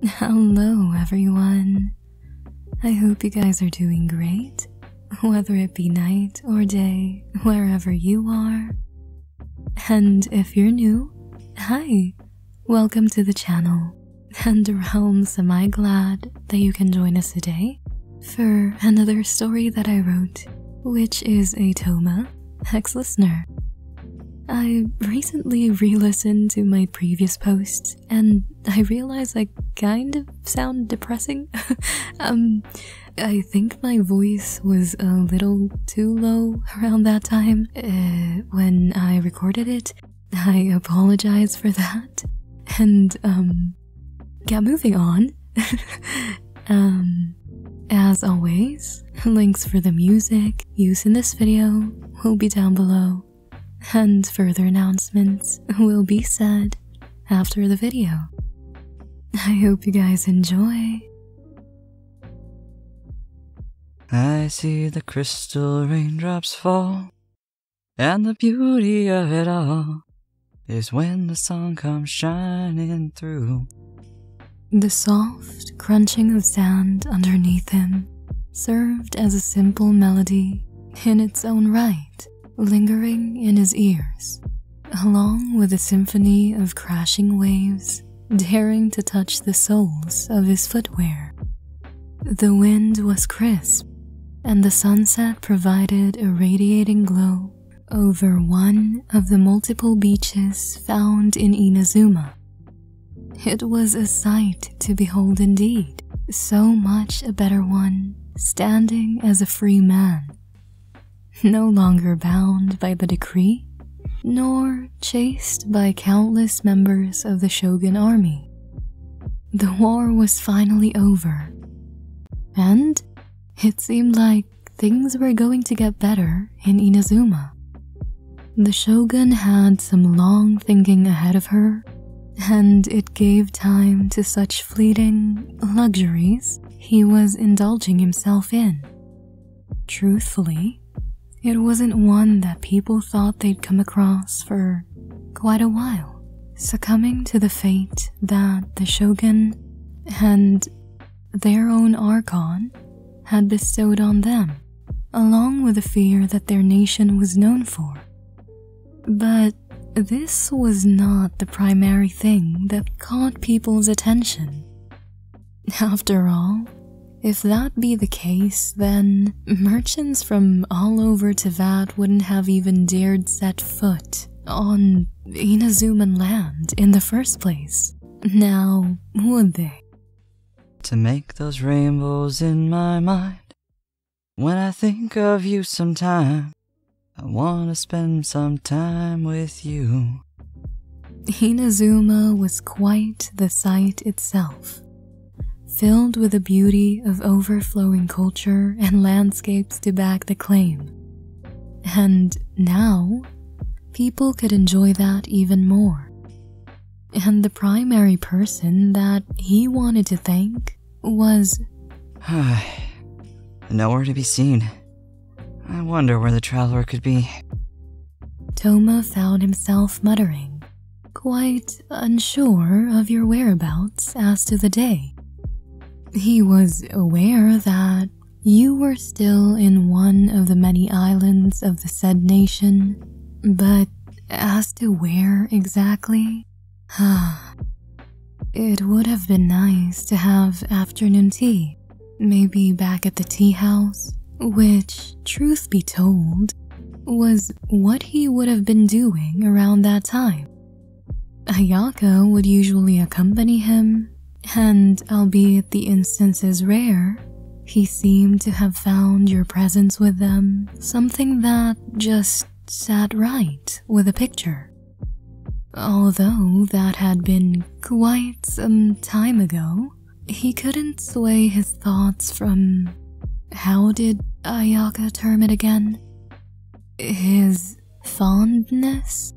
Hello everyone. I hope you guys are doing great, whether it be night or day, wherever you are. And if you're new, hi, welcome to the channel. And realms, am I glad that you can join us today for another story that I wrote, which is a Thoma ex-listener. I recently re-listened to my previous posts and I realized I kind of sound depressing. I think my voice was a little too low around that time when I recorded it. I apologize for that. And yeah, moving on. As always, links for the music used in this video will be down below. And further announcements will be said after the video. I hope you guys enjoy. I see the crystal raindrops fall, and the beauty of it all is when the sun comes shining through. The soft crunching of sand underneath him served as a simple melody in its own right, lingering in his ears, along with a symphony of crashing waves daring to touch the soles of his footwear. The wind was crisp, and the sunset provided a radiating glow over one of the multiple beaches found in Inazuma. It was a sight to behold indeed, so much a better one, standing as a free man, no longer bound by the decree, nor chased by countless members of the Shogun army. The war was finally over, and it seemed like things were going to get better in Inazuma. The Shogun had some long thinking ahead of her, and it gave time to such fleeting luxuries he was indulging himself in. Truthfully, it wasn't one that people thought they'd come across for quite a while, succumbing to the fate that the Shogun and their own Archon had bestowed on them, along with the fear that their nation was known for. But this was not the primary thing that caught people's attention. After all, if that be the case, then merchants from all over Teyvat wouldn't have even dared set foot on Inazuman land in the first place. Now, would they? To make those rainbows in my mind, when I think of you sometime, I want to spend some time with you. Inazuma was quite the sight itself, filled with the beauty of overflowing culture and landscapes to back the claim. And now, people could enjoy that even more. And the primary person that he wanted to thank was... Nowhere to be seen. I wonder where the traveler could be. Thoma found himself muttering, quite unsure of your whereabouts as to the day. He was aware that you were still in one of the many islands of the said nation, but as to where exactly? It would have been nice to have afternoon tea, maybe back at the tea house, which, truth be told, was what he would have been doing around that time. Ayaka would usually accompany him, and albeit the instance is rare, he seemed to have found your presence with them something that just sat right with a picture. Although that had been quite some time ago, he couldn't sway his thoughts from, how did Ayaka term it again? His fondness?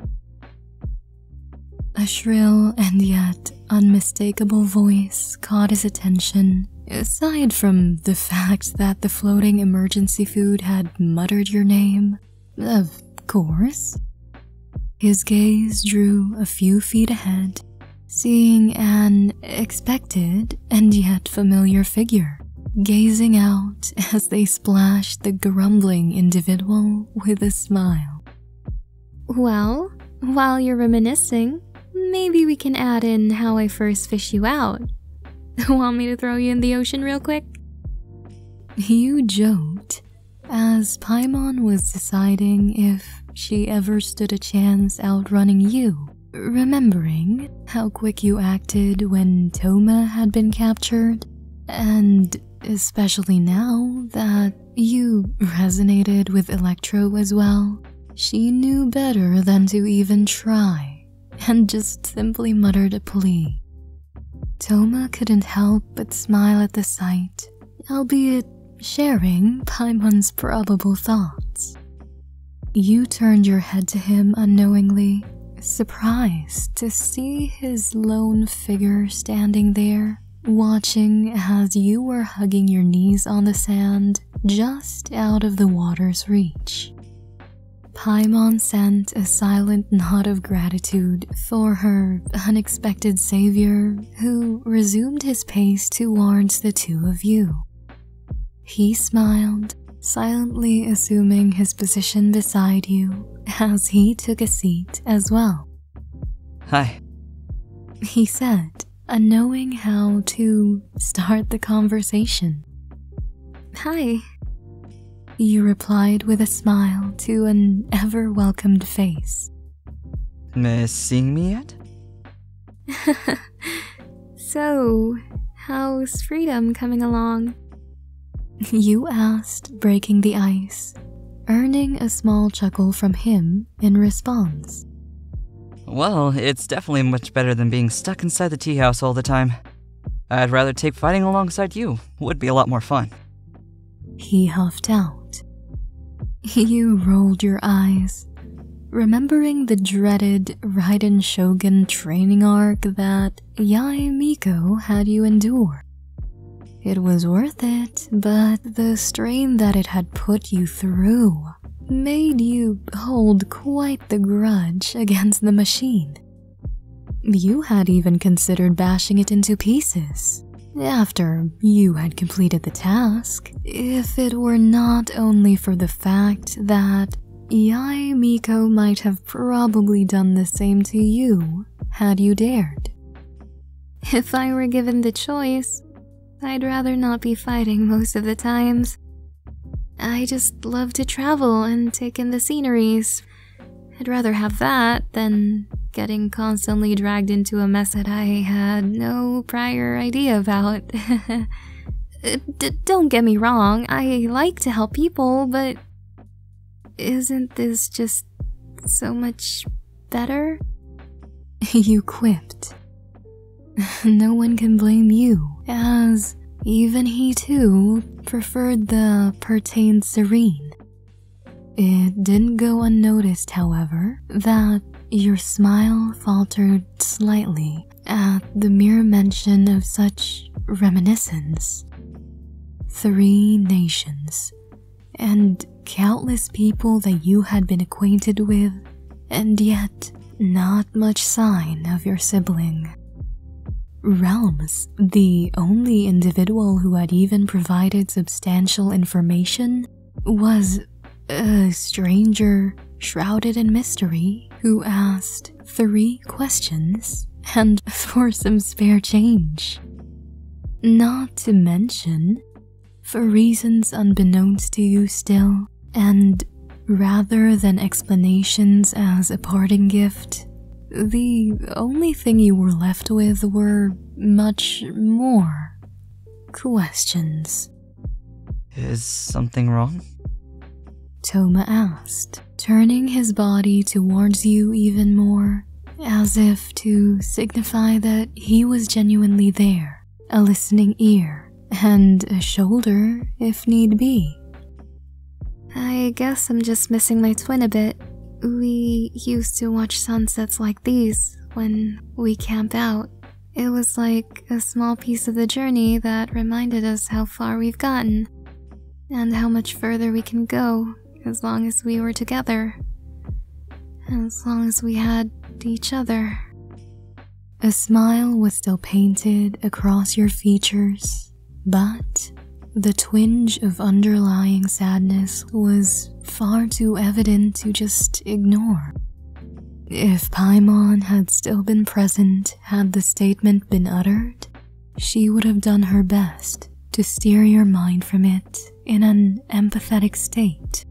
A shrill and yet unmistakable voice caught his attention, aside from the fact that the floating emergency food had muttered your name. Of course. His gaze drew a few feet ahead, seeing an expected and yet familiar figure gazing out as they splashed the grumbling individual with a smile. Well, while you're reminiscing, maybe we can add in how I first fished you out. Want me to throw you in the ocean real quick? You joked as Paimon was deciding if she ever stood a chance outrunning you, remembering how quick you acted when Thoma had been captured, and especially now that you resonated with Electro as well, she knew better than to even try, and just simply muttered a plea. Thoma couldn't help but smile at the sight, albeit sharing Paimon's probable thoughts. You turned your head to him unknowingly, surprised to see his lone figure standing there, watching as you were hugging your knees on the sand just out of the water's reach. Paimon sent a silent nod of gratitude for her unexpected savior, who resumed his pace towards the two of you. He smiled, silently assuming his position beside you as he took a seat as well. Hi. He said, unknowing how to start the conversation. Hi. You replied with a smile to an ever-welcomed face. Seeing me yet? So, how's freedom coming along? You asked, breaking the ice, earning a small chuckle from him in response. Well, it's definitely much better than being stuck inside the tea house all the time. I'd rather take fighting alongside you. Would be a lot more fun. He huffed out. You rolled your eyes, remembering the dreaded Raiden Shogun training arc that Yae Miko had you endure. It was worth it, but the strain that it had put you through made you hold quite the grudge against the machine. You had even considered bashing it into pieces after you had completed the task, if it were not only for the fact that Yae Miko might have probably done the same to you had you dared. If I were given the choice, I'd rather not be fighting most of the times. I just love to travel and take in the sceneries. I'd rather have that than getting constantly dragged into a mess that I had no prior idea about. Don't get me wrong, I like to help people, but isn't this just so much better? You quipped. No one can blame you, as even he too preferred the pertained serene. It didn't go unnoticed, however, that your smile faltered slightly at the mere mention of such reminiscence. 3 nations, and countless people that you had been acquainted with, and yet not much sign of your sibling. Realms, the only individual who had even provided substantial information, was a stranger shrouded in mystery who asked 3 questions and for some spare change. Not to mention, for reasons unbeknownst to you still, and rather than explanations as a parting gift, the only thing you were left with were much more questions. Is something wrong? Thoma asked, turning his body towards you even more, as if to signify that he was genuinely there, a listening ear, and a shoulder if need be. I guess I'm just missing my twin a bit. We used to watch sunsets like these when we camp out. It was like a small piece of the journey that reminded us how far we've gotten, and how much further we can go as long as we were together, as long as we had each other. A smile was still painted across your features, but the twinge of underlying sadness was far too evident to just ignore. If Paimon had still been present had the statement been uttered, she would have done her best to steer your mind from it in an empathetic state.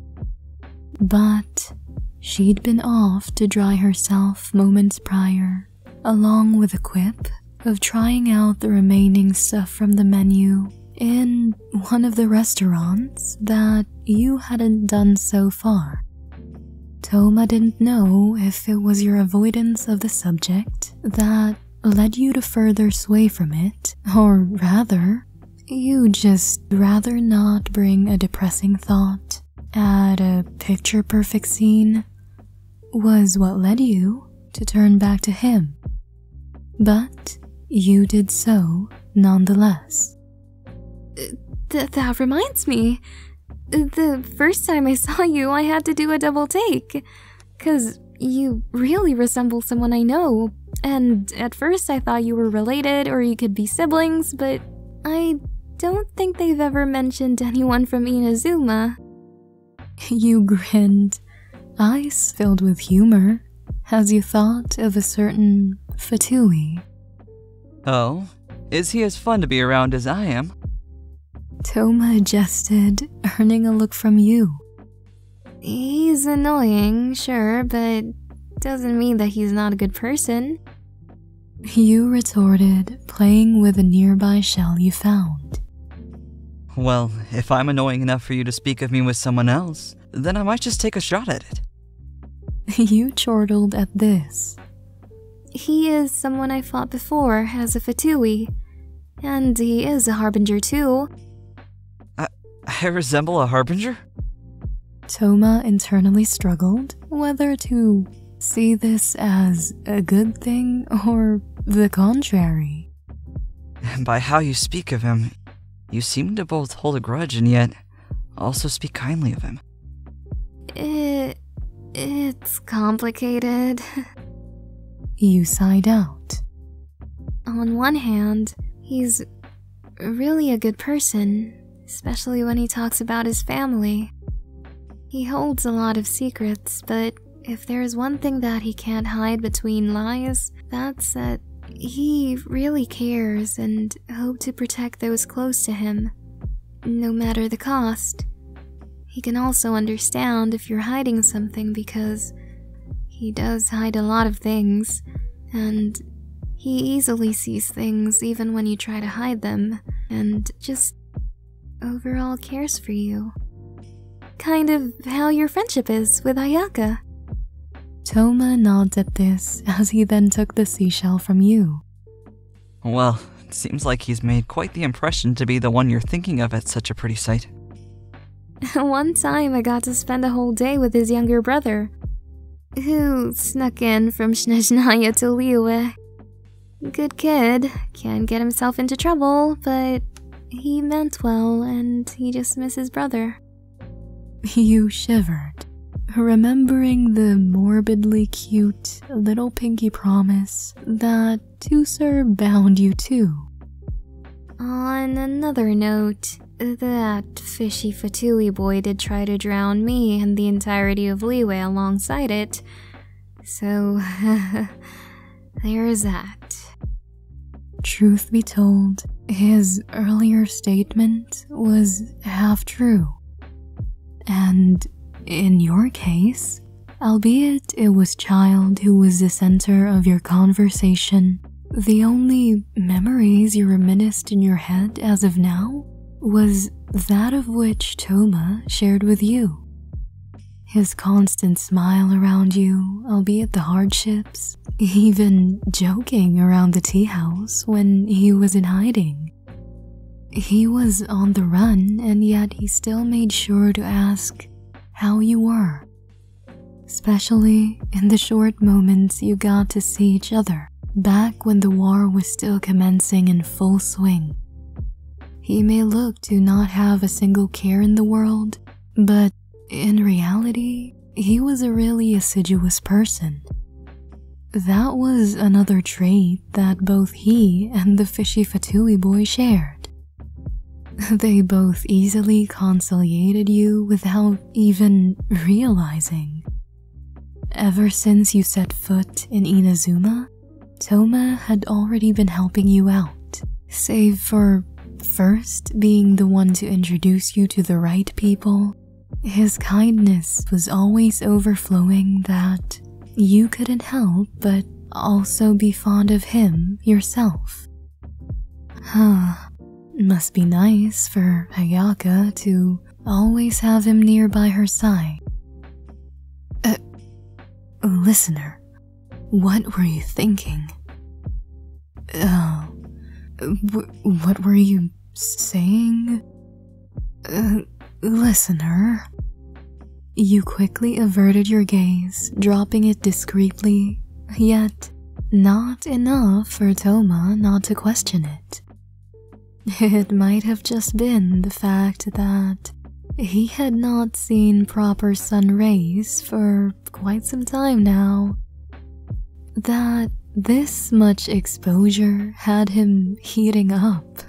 But she'd been off to dry herself moments prior, along with a quip of trying out the remaining stuff from the menu in one of the restaurants that you hadn't done so far. Thoma didn't know if it was your avoidance of the subject that led you to further sway from it, or rather, you'd just rather not bring a depressing thought at a picture-perfect scene was what led you to turn back to him. But you did so nonetheless. That reminds me. The first time I saw you, I had to do a double take. 'Cause you really resemble someone I know. And at first I thought you were related or you could be siblings, but I don't think they've ever mentioned anyone from Inazuma. You grinned, eyes filled with humor, as you thought of a certain Fatui. Oh, is he as fun to be around as I am? Thoma adjusted, earning a look from you. He's annoying, sure, but doesn't mean that he's not a good person. You retorted, playing with a nearby shell you found. Well, if I'm annoying enough for you to speak of me with someone else, then I might just take a shot at it. You chortled at this. He is someone I fought before as a Fatui, and he is a Harbinger too. I resemble a Harbinger? Thoma internally struggled whether to see this as a good thing or the contrary. And by how you speak of him, you seem to both hold a grudge and yet also speak kindly of him. It's complicated. You sighed out. On one hand, he's really a good person, especially when he talks about his family. He holds a lot of secrets, but if there's one thing that he can't hide between lies, that's that he really cares and hopes to protect those close to him, no matter the cost. He can also understand if you're hiding something because he does hide a lot of things, and he easily sees things even when you try to hide them, and just overall cares for you. Kind of how your friendship is with Ayaka. Thoma nods at this as he then took the seashell from you. Well, it seems like he's made quite the impression to be the one you're thinking of at such a pretty sight. One time I got to spend a whole day with his younger brother, who snuck in from Snezhnaya to Liyue. Good kid, can't get himself into trouble, but he meant well and he just missed his brother. You shivered, remembering the morbidly cute little pinky promise that Tusser bound you to. On another note, that fishy Fatui boy did try to drown me and the entirety of Liyue alongside it, so there's that. Truth be told, his earlier statement was half true. And in your case, albeit it was Child who was the center of your conversation, the only memories you reminisced in your head as of now was that of which Thoma shared with you. His constant smile around you, albeit the hardships, even joking around the tea house when he was in hiding. He was on the run, and yet he still made sure to ask how you were, especially in the short moments you got to see each other, back when the war was still commencing in full swing. He may look to not have a single care in the world, but in reality, he was a really assiduous person. That was another trait that both he and the fishy Fatui boy shared. They both easily conciliated you without even realizing. Ever since you set foot in Inazuma, Thoma had already been helping you out, save for first being the one to introduce you to the right people. His kindness was always overflowing that you couldn't help but also be fond of him yourself. Must be nice for Ayaka to always have him nearby her side. Listener, what were you thinking? What were you saying? Listener. You quickly averted your gaze, dropping it discreetly, yet not enough for Thoma not to question it. It might have just been the fact that he had not seen proper sun rays for quite some time now. That this much exposure had him heating up.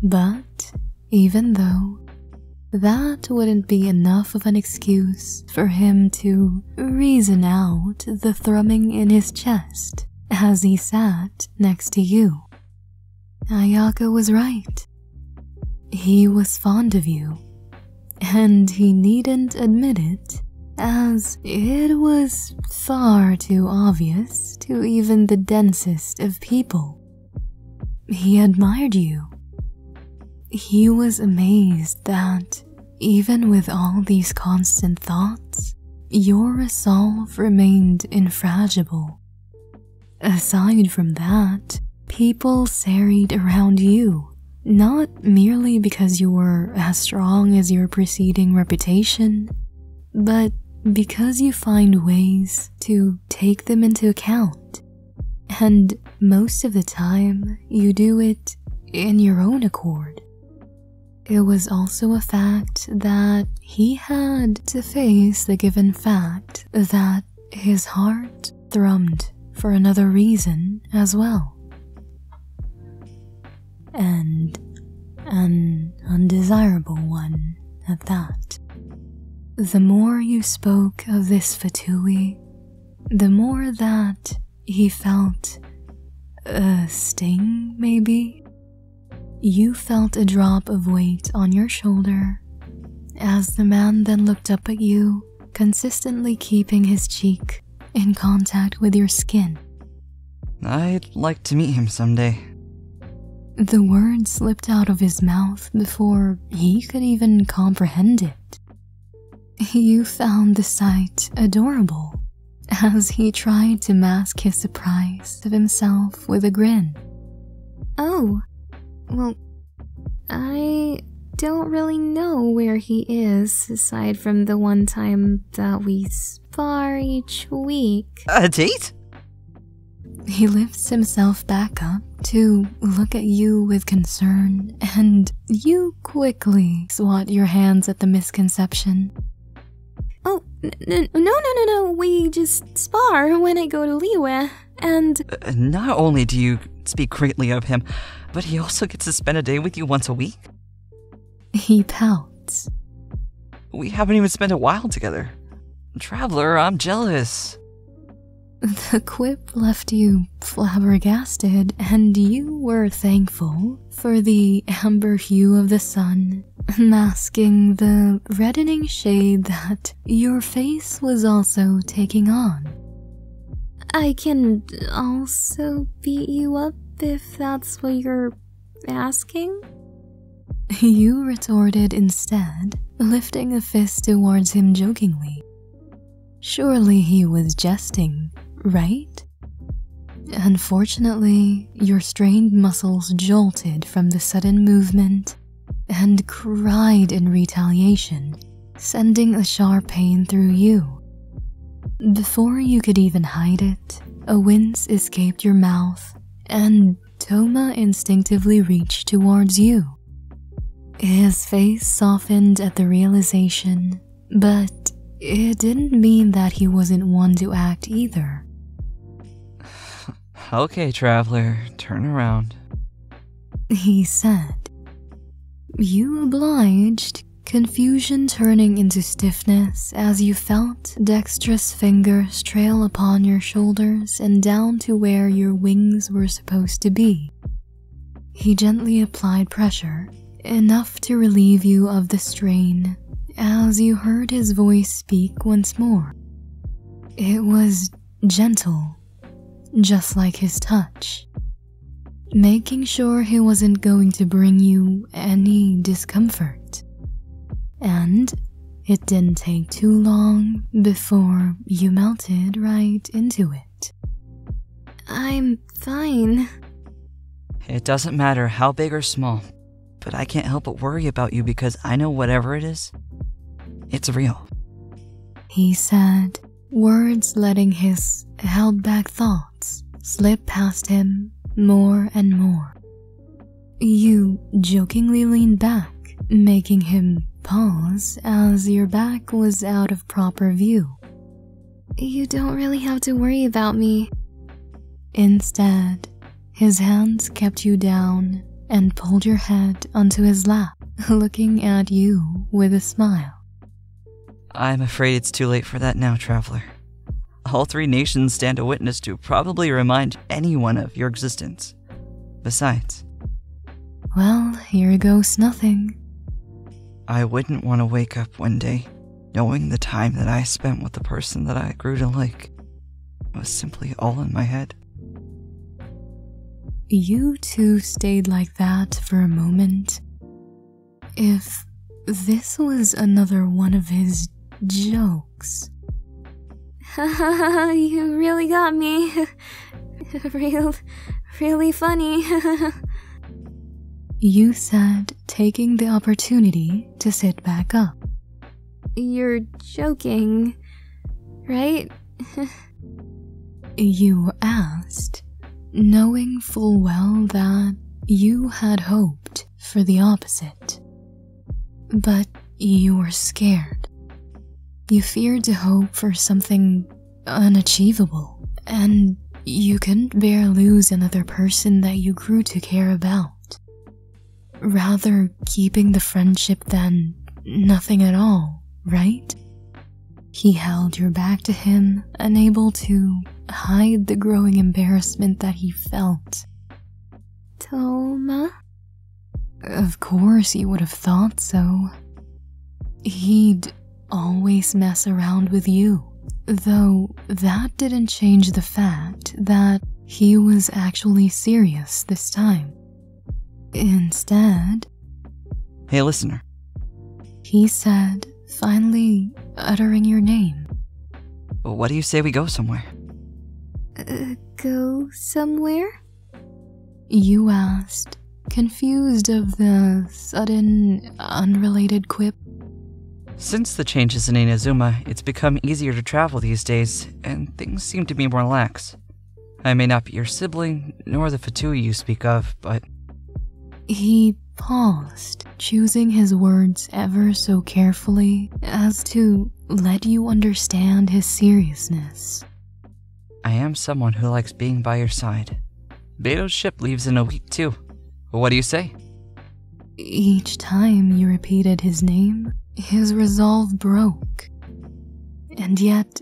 But even though that wouldn't be enough of an excuse for him to reason out the thrumming in his chest as he sat next to you, Ayaka was right. He was fond of you, and he needn't admit it, as it was far too obvious to even the densest of people. He admired you. He was amazed that, even with all these constant thoughts, your resolve remained infrangible. Aside from that, people serried around you, not merely because you were as strong as your preceding reputation, but because you find ways to take them into account. And most of the time, you do it in your own accord. It was also a fact that he had to face the given fact that his heart thrummed for another reason as well. And an undesirable one at that. The more you spoke of this Fatui, the more that he felt a sting, maybe. You felt a drop of weight on your shoulder as the man then looked up at you, consistently keeping his cheek in contact with your skin. I'd like to meet him someday. The word slipped out of his mouth before he could even comprehend it. You found the sight adorable as he tried to mask his surprise of himself with a grin. Oh. Well, I don't really know where he is, aside from the one time that we spar each week. A date? He lifts himself back up to look at you with concern, and you quickly swat your hands at the misconception. Oh, no, we just spar when I go to Liyue, and... Not only do you speak greatly of him, but he also gets to spend a day with you once a week? He pouts. We haven't even spent a while together. Traveler, I'm jealous. The quip left you flabbergasted, and you were thankful for the amber hue of the sun, masking the reddening shade that your face was also taking on. I can also beat you up if that's what you're asking? You retorted instead, lifting a fist towards him jokingly. Surely he was jesting, right? Unfortunately, your strained muscles jolted from the sudden movement and cried in retaliation, sending a sharp pain through you. Before you could even hide it, a wince escaped your mouth, and Thoma instinctively reached towards you. His face softened at the realization, but it didn't mean that he wasn't one to act either. Okay, traveler, turn around. He said. You obliged, confusion turning into stiffness as you felt dexterous fingers trail upon your shoulders and down to where your wings were supposed to be. He gently applied pressure, enough to relieve you of the strain, as you heard his voice speak once more. It was gentle, just like his touch, making sure he wasn't going to bring you any discomfort. And it didn't take too long before you melted right into it. I'm fine. It doesn't matter how big or small, but I can't help but worry about you because I know whatever it is, it's real. He said, words letting his held-back thoughts slip past him more and more. You jokingly leaned back, making him pause as your back was out of proper view. You don't really have to worry about me. Instead, his hands kept you down and pulled your head onto his lap, looking at you with a smile. I'm afraid it's too late for that now, traveler. All 3 nations stand a witness to probably remind anyone of your existence. Besides, well, here goes nothing. I wouldn't want to wake up one day knowing the time that I spent with the person that I grew to like was simply all in my head. You two stayed like that for a moment. If this was another one of his jokes. Hahaha, you really got me. Really funny. You said, taking the opportunity to sit back up. You're joking, right? You asked, knowing full well that you had hoped for the opposite. But you were scared. You feared to hope for something unachievable, and you couldn't bear lose another person that you grew to care about. Rather keeping the friendship than nothing at all, right? He held your back to him, unable to hide the growing embarrassment that he felt. Thoma? Of course you would have thought so. He'd always mess around with you, though that didn't change the fact that he was actually serious this time. Instead, Hey, listener. he said, finally uttering your name. What do you say we go somewhere? Go somewhere? You asked, confused of the sudden, unrelated quip. Since the changes in Inazuma, it's become easier to travel these days, and things seem to be more lax. I may not be your sibling, nor the Fatui you speak of, but... He paused, choosing his words ever so carefully as to let you understand his seriousness. I am someone who likes being by your side. Beto's ship leaves in a week too. What do you say? Each time you repeated his name, his resolve broke. And yet,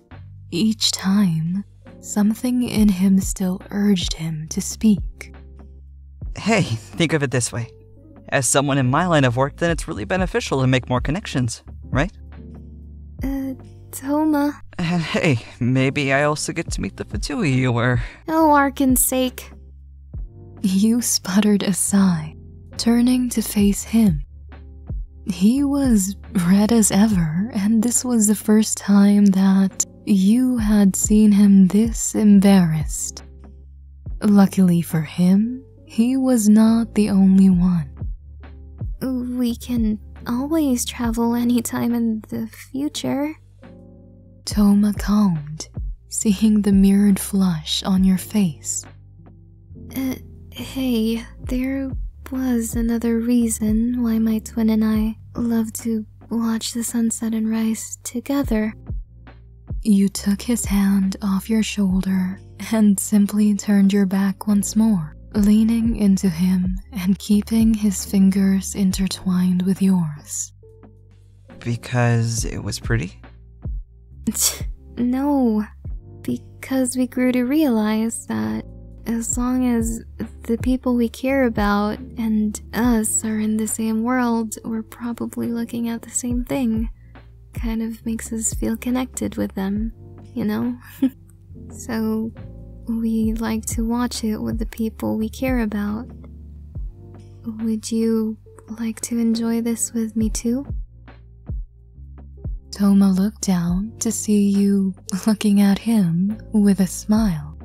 each time, something in him still urged him to speak. Hey, think of it this way. As someone in my line of work, then it's really beneficial to make more connections, right? Thoma. And hey, maybe I also get to meet the Fatui you were... Oh, Arkin's sake. You sputtered a sigh, turning to face him. He was red as ever, and this was the first time that you had seen him this embarrassed. Luckily for him, he was not the only one. We can always travel anytime in the future. Thoma calmed, seeing the mirrored flush on your face. Hey, there was another reason why my twin and I love to watch the sunset and rise together. You took his hand off your shoulder and simply turned your back once more, leaning into him and keeping his fingers intertwined with yours. Because it was pretty? No, because we grew to realize that as long as the people we care about and us are in the same world, we're probably looking at the same thing. Kind of makes us feel connected with them, you know? So we like to watch it with the people we care about. Would you like to enjoy this with me too? Thoma looked down to see you looking at him with a smile.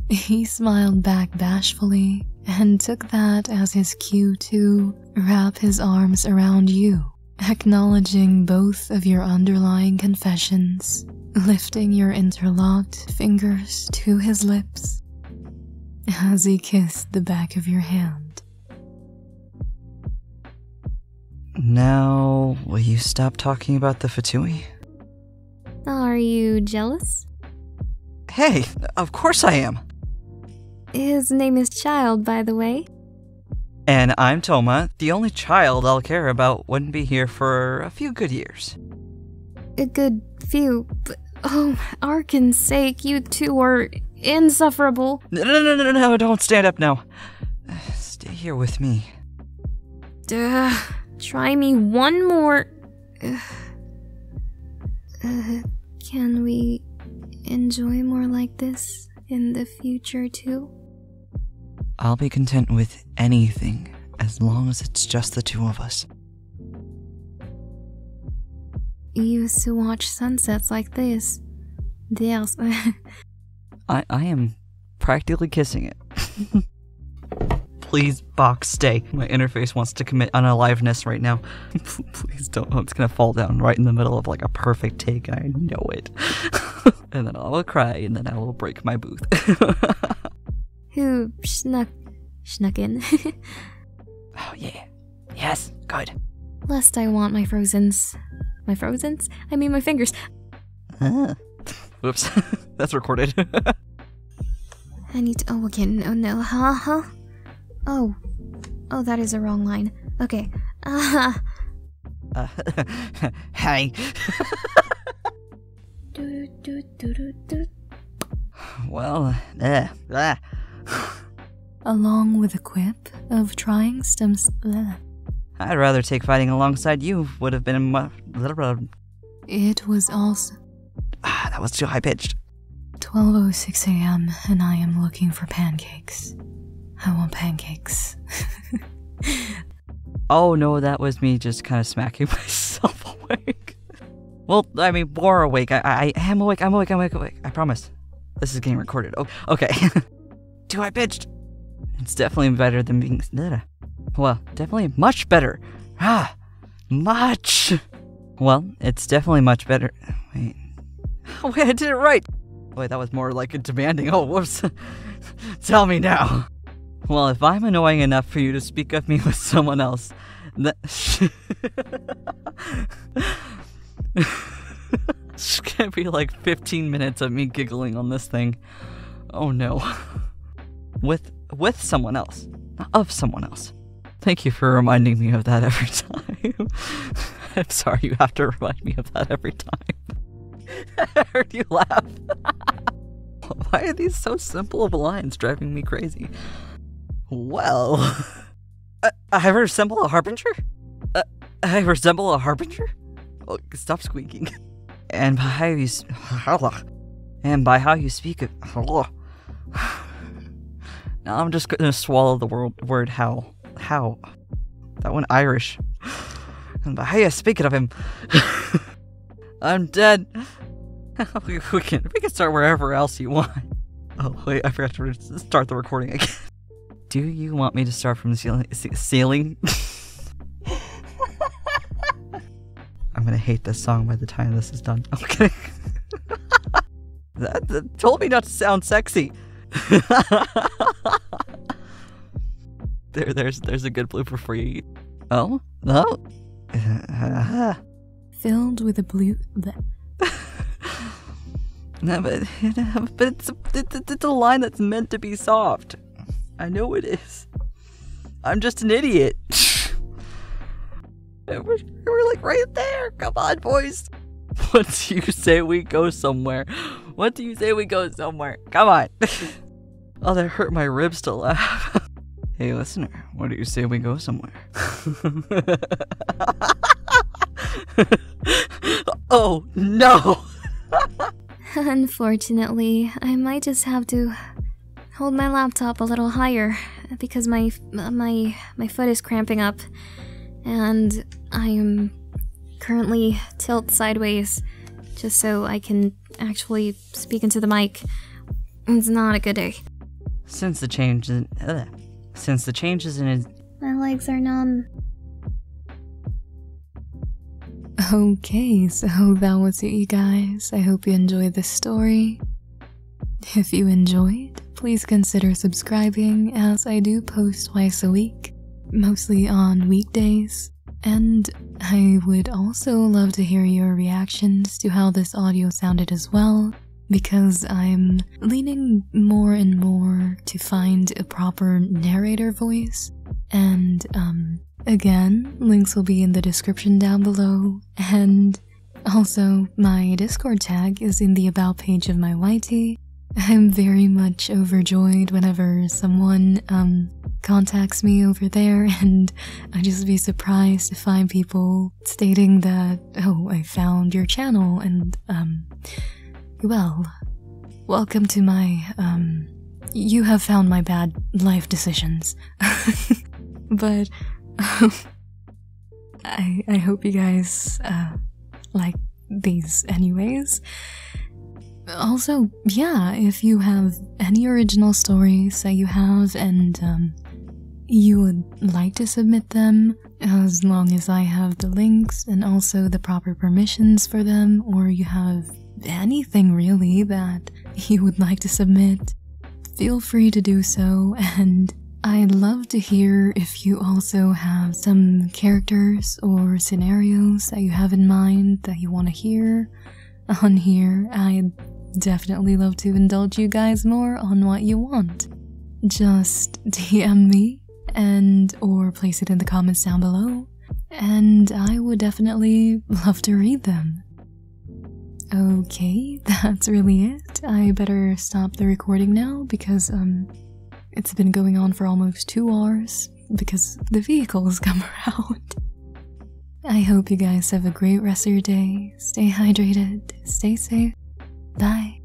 He smiled back bashfully and took that as his cue to wrap his arms around you, acknowledging both of your underlying confessions, lifting your interlocked fingers to his lips as he kissed the back of your hand. Now, will you stop talking about the Fatui? Are you jealous? Hey, of course I am. His name is Child, by the way. And I'm Thoma. The only child I'll care about wouldn't be here for a few good years. A good few, but oh, Arkin's sake, you two are insufferable. No, don't stand up now. Stay here with me. Duh, try me one more. Can we enjoy more like this in the future too? I'll be content with anything as long as it's just the two of us. You used to watch sunsets like this. Yes. I am practically kissing it. Please, box, stay. My interface wants to commit unaliveness right now. Please don't. It's gonna fall down right in the middle of like a perfect take. I know it. And then I will cry, and then I will break my booth. Who snuck in? Oh yeah. Yes, good. Lest I want my frozens. My frozens? I mean my fingers. Whoops. That's recorded. I need to. Oh, again. Oh no. Huh? Oh, that is a wrong line. Okay. Hi. Well, Along with a quip of trying I'd rather take fighting alongside you. Would have been It was also that was too high pitched. 12:06 a.m. and I am looking for pancakes. I want pancakes. Oh no, that was me just kind of smacking myself awake. Well, I mean, more awake. I am awake. I'm awake. I promise. This is getting recorded. Oh, okay. Too high pitched. It's definitely better than being. Well, definitely much better. Much. Well, it's definitely much better. Wait, I did it right. Wait, that was more like a demanding. Oh, whoops. Tell me now. Well, if I'm annoying enough for you to speak of me with someone else, it's gonna be like 15 minutes of me giggling on this thing. Oh no. With someone else. Of someone else. Thank you for reminding me of that every time. I'm sorry you have to remind me of that every time. I heard you laugh. Why are these so simple of lines driving me crazy? Well, I resemble a harbinger? I resemble a harbinger? Oh, stop squeaking. And by how you speak it. Now I'm just gonna swallow the word how. How? That one Irish. And by how you speak it of him. I'm dead. We can start wherever else you want. Oh wait, I forgot to start the recording again. Do you want me to start from the ceiling? I'm gonna hate this song by the time this is done. I'm kidding. That told me not to sound sexy. There's a good blooper for you. Oh? No? filled with a blue... No, but it's a line that's meant to be soft. I know it is. I'm just an idiot. We're like right there. Come on, boys. What do you say we go somewhere? What do you say we go somewhere? Come on. Oh, that hurt my ribs to laugh. Hey, listener, what do you say we go somewhere? Oh, no. Unfortunately, I might just have to hold my laptop a little higher because my foot is cramping up and I am currently tilt sideways just so I can actually speak into the mic. It's not a good day. Since the changes in his... My legs are numb. Okay, so that was it, you guys. I hope you enjoyed this story. If you enjoyed, please consider subscribing, as I do post twice a week, mostly on weekdays. And I would also love to hear your reactions to how this audio sounded as well, because I'm leaning more and more to find a proper narrator voice. And, again, links will be in the description down below, and also my Discord tag is in the about page of my YT. I'm very much overjoyed whenever someone, contacts me over there, and I'd just be surprised to find people stating that, oh, I found your channel, and, well, welcome to my, you have found my bad life decisions. But, I hope you guys, like these anyways. Also, yeah, if you have any original stories that you have and, you would like to submit them, as long as I have the links and also the proper permissions for them, or you have anything really that you would like to submit, feel free to do so. And I'd love to hear if you also have some characters or scenarios that you have in mind that you want to hear on here. I'd definitely love to indulge you guys more on what you want. Just DM me and or place it in the comments down below, and I would definitely love to read them. Okay, that's really it. I better stop the recording now because it's been going on for almost 2 hours because the vehicles come around. I hope you guys have a great rest of your day. Stay hydrated, stay safe. Bye.